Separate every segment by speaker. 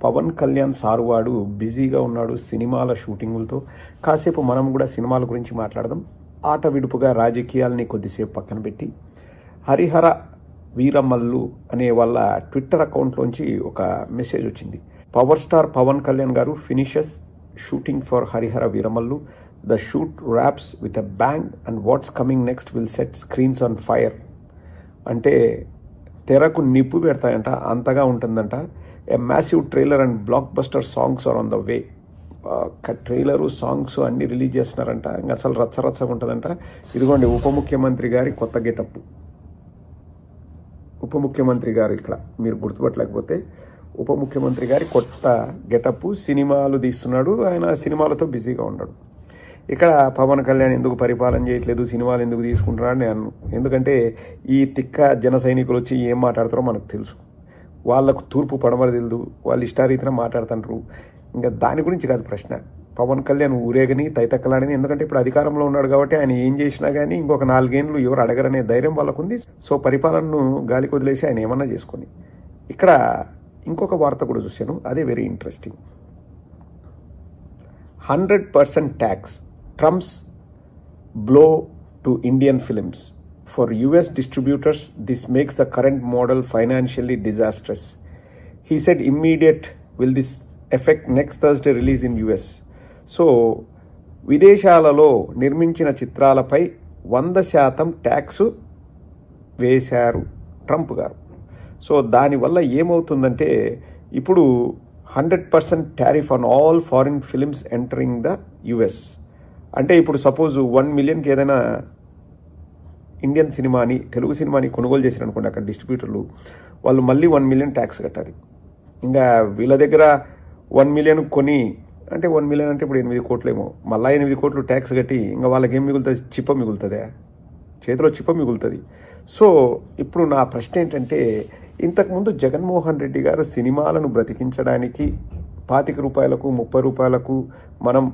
Speaker 1: పవన్ కళ్యాణ్ సారువాడు బిజీగా ఉన్నాడు సినిమాల షూటింగులతో. కాసేపు మనం కూడా సినిమాల గురించి మాట్లాడదాం. ఆట విడుపుగా రాజకీయాల్ని కొద్దిసేపు పక్కన పెట్టి హరిహర వీరమల్లు అనే వాళ్ళ ట్విట్టర్ అకౌంట్లోంచి ఒక మెసేజ్ వచ్చింది. Power star Pawan Kalyan garu finishes shooting for Harihara Veeramallu. The shoot wraps with a bang and what's coming next will set screens on fire. అంటే తెరకు నిప్పు పెడతాయంట, అంతగా ఉంటుందంట. A massive trailer and blockbuster songs are on the way. Trailer songs అన్నీ release చేస్తున్నారంట. ఇంకా అసలు రచ్చరచ్చగా ఉంటుందంట. ఇదిగోండి ఉప ముఖ్యమంత్రి గారి కొత్త గెటప్. ఉప ముఖ్యమంత్రి గారు ఇక్కడ మీరు గుర్తుపట్టలేకపోతే ఉప ముఖ్యమంత్రి గారి కొత్త గెటప్. సినిమాలు తీస్తున్నాడు ఆయన, సినిమాలతో బిజీగా ఉన్నాడు. ఇక్కడ పవన్ కళ్యాణ్ ఎందుకు పరిపాలన చేయట్లేదు, సినిమాలు ఎందుకు తీసుకుంటున్నాడు నేను. ఎందుకంటే ఈ తిక్క జన సైనికులు వచ్చి ఏం మాట్లాడతారో మనకు తెలుసు. వాళ్ళకు తూర్పు పడమర తెలియదు, వాళ్ళు ఇష్టారీతిన మాట్లాడుతుంటారు. ఇంకా దాని గురించి కాదు ప్రశ్న. పవన్ కళ్యాణ్ ఊరేగని తైతక్కలాడని, ఎందుకంటే ఇప్పుడు అధికారంలో ఉన్నాడు కాబట్టి ఆయన ఏం చేసినా కానీ ఇంకొక 4 ఏళ్ళు ఎవరు అడగరనే ధైర్యం వాళ్ళకు ఉంది. సో పరిపాలనను గాలికి వదిలేసి ఆయన ఏమన్నా చేసుకొని. ఇక్కడ ఇంకొక వార్త కూడా చూశాను, అదే very interesting. 100% tax Trump's blow to Indian films. For US distributors, this makes the current model financially disastrous. He said immediate will this affect next Thursday release in US. So, విదేశాలలో నిర్మించిన చిత్రాలపై 100% ట్యాక్స్ వేశారు Trump గారు. So దానివల్ల ఏమవుతుందంటే ఇప్పుడు 100% tariff on all foreign films entering the US. అంటే ఇప్పుడు suppose 1 మిలియన్కి ఏదైనా ఇండియన్ సినిమాని, తెలుగు సినిమాని కొనుగోలు చేశారు అనుకోండి అక్కడ డిస్ట్రిబ్యూటర్లు, వాళ్ళు మళ్ళీ 1 మిలియన్ ట్యాక్స్ కట్టాలి. ఇంకా వీళ్ళ దగ్గర 1 మిలియన్ కొని, అంటే 1 మిలియన్ అంటే ఇప్పుడు 8 కోట్లేమో, మళ్ళీ 8 కోట్లు ట్యాక్స్ కట్టి ఇంకా వాళ్ళకి ఏం మిగులుతుంది? చిప్ప మిగులుతుందా? చేతిలో చిప్ప మిగులుతుంది. సో ఇప్పుడు నా ప్రశ్న ఏంటంటే, ఇంతకుముందు జగన్మోహన్ రెడ్డి గారు సినిమాలను బ్రతికించడానికి 25 రూపాయలకు 30 రూపాయలకు మనం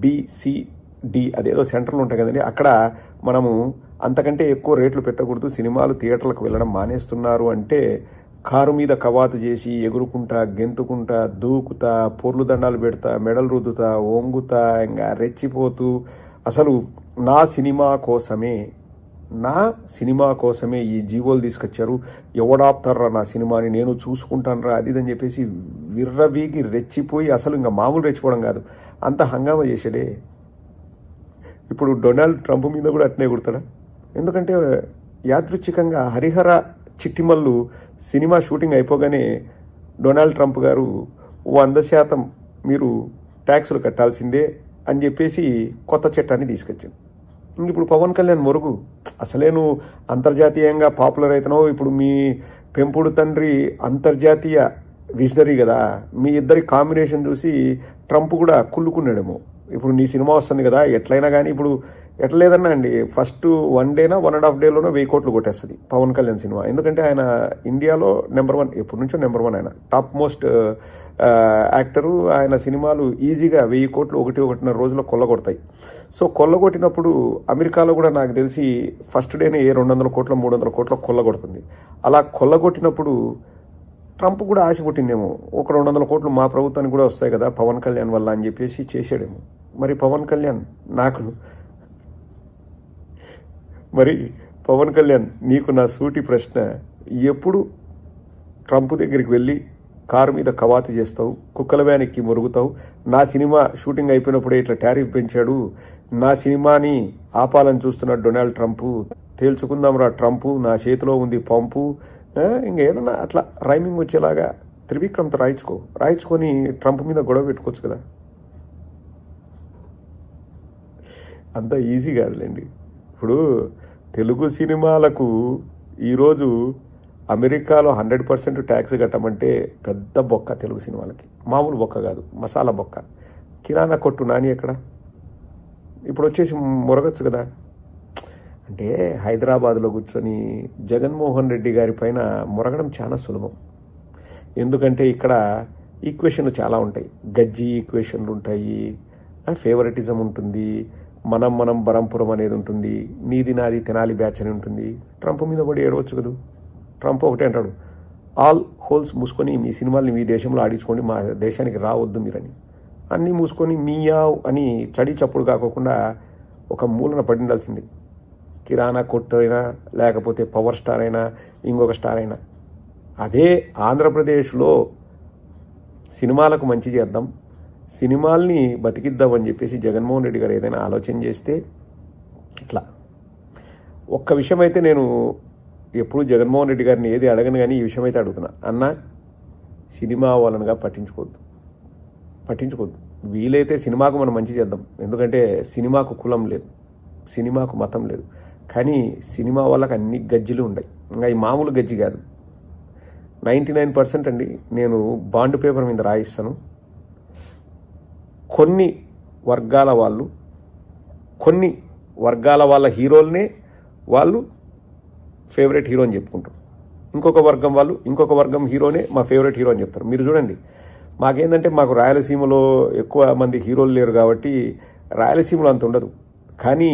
Speaker 1: BCD అదేదో సెంటర్లు ఉంటాయి కదండి, అక్కడ మనము అంతకంటే ఎక్కువ రేట్లు పెట్టకూడదు, సినిమాలు థియేటర్లకు వెళ్ళడం మానేస్తున్నారు అంటే కారు మీద కవాతు చేసి ఎగురుకుంటా గెంతుకుంటా దూకుతా పొర్లు దండాలు పెడతా మెడలు రుద్దుతా వంగుతా ఇంకా రెచ్చిపోతూ అసలు నా సినిమా కోసమే ఈ జీవోలు తీసుకొచ్చారు, ఎవడాపుతారా నా సినిమాని, నేను చూసుకుంటానరా అది అని చెప్పేసి విర్రవీగి రెచ్చిపోయి, అసలు ఇంకా మామూలు రెచ్చిపోవడం కాదు, అంత హంగామా చేశాడే. ఇప్పుడు డొనాల్డ్ ట్రంప్ మీద కూడా అట్నే కుడతాడా? ఎందుకంటే యాదృచ్ఛికంగా హరిహర చిట్టిమల్లు సినిమా షూటింగ్ అయిపోగానే డొనాల్డ్ ట్రంప్ గారు 100% మీరు ట్యాక్సులు కట్టాల్సిందే అని చెప్పేసి కొత్త చట్టాన్ని తీసుకొచ్చాడు. ఇంక ఇప్పుడు పవన్ కళ్యాణ్ మొరుగు, అసలే నువ్వు అంతర్జాతీయంగా పాపులర్ అవుతున్నావు, ఇప్పుడు మీ పెంపుడు తండ్రి అంతర్జాతీయ విజనరీ కదా, మీ ఇద్దరి కాంబినేషన్ చూసి ట్రంప్ కూడా కుళ్ళుకున్నాడేమో. ఇప్పుడు నీ సినిమా వస్తుంది కదా, ఎట్లయినా కానీ ఇప్పుడు ఎట్లా లేదన్నా అండి, ఫస్ట్ 1 డేనా 1.5 డేలోనో 1000 కోట్లు కొట్టేస్తుంది పవన్ కళ్యాణ్ సినిమా. ఎందుకంటే ఆయన ఇండియాలో నెంబర్ 1, ఎప్పటి నుంచో నెంబర్ 1, ఆయన టాప్ మోస్ట్ యాక్టరు. ఆయన సినిమాలు ఈజీగా 1000 కోట్లు 1.5 రోజుల్లో కొల్లగొడతాయి. సో కొల్లగొట్టినప్పుడు అమెరికాలో కూడా నాకు తెలిసి ఫస్ట్ డేనే 200 కోట్లు 300 కోట్లు కొల్లగొడుతుంది. అలా కొల్లగొట్టినప్పుడు ట్రంప్ కూడా ఆశ పుట్టిందేమో, ఒక 200 కోట్లు మా ప్రభుత్వానికి కూడా వస్తాయి కదా పవన్ కళ్యాణ్ వల్ల అని చెప్పేసి చేసాడేమో. మరి పవన్ కళ్యాణ్ నీకు నా సూటి ప్రశ్న, ఎప్పుడు ట్రంప్ దగ్గరికి వెళ్ళి కారు మీద కవాతు చేస్తావు, కుక్కల వ్యానికి మురుగుతావు, నా సినిమా షూటింగ్ అయిపోయినప్పుడే ఇట్లా టారిఫ్ పెంచాడు, నా సినిమాని ఆపాలని చూస్తున్నాడు డొనాల్డ్ ట్రంప్, తేల్చుకుందాం రా ట్రంప్, నా చేతిలో ఉంది పంపు, ఇంకా ఏదన్నా అట్లా రైమింగ్ వచ్చేలాగా త్రివిక్రమ్తో రాయించుకొని ట్రంప్ మీద గొడవ పెట్టుకోవచ్చు కదా. అంత ఈజీ కాదులేండి. ఇప్పుడు తెలుగు సినిమాలకు ఈరోజు అమెరికాలో 100% ట్యాక్స్ కట్టమంటే పెద్ద బొక్క తెలుగు సినిమాలకి, మామూలు బొక్క కాదు, మసాలా బొక్క. కిరాణా కొట్టు నాని ఎక్కడ, ఇప్పుడు వచ్చేసి మొరగచ్చు కదా. అంటే హైదరాబాద్లో కూర్చొని జగన్మోహన్ రెడ్డి గారి పైన మొరగడం చాలా సులభం. ఎందుకంటే ఇక్కడ ఈక్వేషన్లు చాలా ఉంటాయి, గజ్జి ఈక్వేషన్లు ఉంటాయి, ఫేవరెటిజం ఉంటుంది, మనం బరంపురం అనేది ఉంటుంది, నీది నాది తెనాలి బ్యాచ్ అని ఉంటుంది. ట్రంప్ మీద పడి ఏడవచ్చు కదా. ట్రంప్ ఒకటే అంటాడు, ఆల్ హోల్స్ మూసుకొని మీ సినిమాల్ని మీ దేశంలో ఆడించుకోండి, మా దేశానికి రావద్దు మీరని అన్నీ మూసుకొని మీయావ్ అని చడి చప్పుడు కాకోకుండా ఒక మూలన పడి ఉండాల్సింది. కిరాణా కొట్టు అయినా లేకపోతే పవర్ స్టార్ అయినా ఇంకొక స్టార్ అయినా. అదే ఆంధ్రప్రదేశ్లో సినిమాలకు మంచి చేద్దాం, సినిమాల్ని బతికిద్దామని చెప్పేసి జగన్మోహన్ రెడ్డి గారు ఏదైనా ఆలోచన చేస్తే ఇట్లా. ఒక్క విషయం అయితే నేను ఎప్పుడు జగన్మోహన్ రెడ్డి గారిని ఏది అడగను కానీ ఈ విషయం అయితే అడుగుతున్నా, అన్న సినిమా వాళ్ళనుగా పట్టించుకోవద్దు. వీలైతే సినిమాకు మనం మంచి చేద్దాం, ఎందుకంటే సినిమాకు కులం లేదు, సినిమాకు మతం లేదు. కానీ సినిమా వాళ్ళకి అన్ని గజ్జీలు ఉన్నాయి, ఇంకా ఈ మామూలు గజ్జి కాదు. 99% అండి నేను బాండ్ పేపర్ మీద రాయిస్తాను. కొన్ని వర్గాల వాళ్ళ హీరోలనే వాళ్ళు ఫేవరెట్ హీరో అని చెప్పుకుంటారు. ఇంకొక వర్గం హీరోనే మా ఫేవరెట్ హీరో అని చెప్తారు. మీరు చూడండి, మాకేందంటే మాకు రాయలసీమలో ఎక్కువ మంది హీరోలు లేరు కాబట్టి రాయలసీమలో అంత ఉండదు. కానీ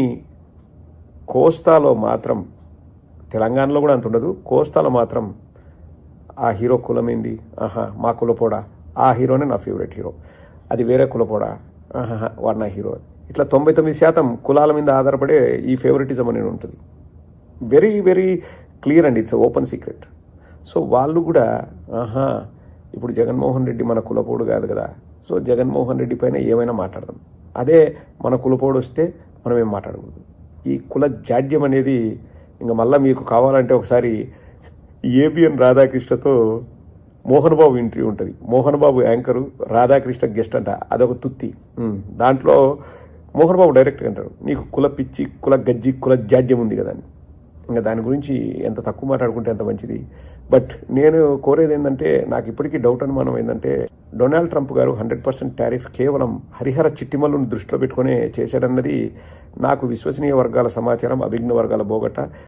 Speaker 1: కోస్తాలో మాత్రం, తెలంగాణలో కూడా అంత ఉండదు, కోస్తాలో మాత్రం ఆ హీరో కులమేంది, మా కులపోడా, ఆ హీరోనే నా ఫేవరెట్ హీరో, అది వేరే కులపోడా, వాడు నా హీరో. ఇట్లా 99% కులాల మీద ఆధారపడే ఈ ఫేవరెటిజం అనేది ఉంటుంది. వెరీ వెరీ క్లియర్ అండి, ఇట్స్ ఓపెన్ సీక్రెట్. సో వాళ్ళు కూడా ఇప్పుడు జగన్మోహన్ రెడ్డి మన కులపోడు కాదు కదా, సో జగన్మోహన్ రెడ్డి పైన ఏమైనా మాట్లాడదాం. అదే మన కులపోడు వస్తే మనం ఏం మాట్లాడకూడదు. ఈ కుల జాడ్యం అనేది ఇంకా మళ్ళీ మీకు కావాలంటే ఒకసారి ఏబిఎన్ రాధాకృష్ణతో మోహన్ బాబు ఇంటర్వ్యూ ఉంటుంది. మోహన్ బాబు యాంకరు, రాధాకృష్ణ గెస్ట్ అంట, అదొక తుత్తి. దాంట్లో మోహన్ బాబు డైరెక్ట్గా అంటారు, నీకు కుల పిచ్చి, కుల గజ్జి, కుల జాడ్యం ఉంది కదా అని. ఇంకా దాని గురించి ఎంత తక్కువ మాట్లాడుకుంటే అంత మంచిది. బట్ నేను కోరేది ఏంటంటే, నాకు ఇప్పటికీ డౌట్ అనుమానం ఏంటంటే, డొనాల్డ్ ట్రంప్ గారు 100% టారిఫ్ కేవలం హరిహర చిట్టిమల్లును దృష్టిలో పెట్టుకునే చేశాడన్నది నాకు విశ్వసనీయ వర్గాల సమాచారం, అభిజ్ఞ వర్గాల బోగట్ట.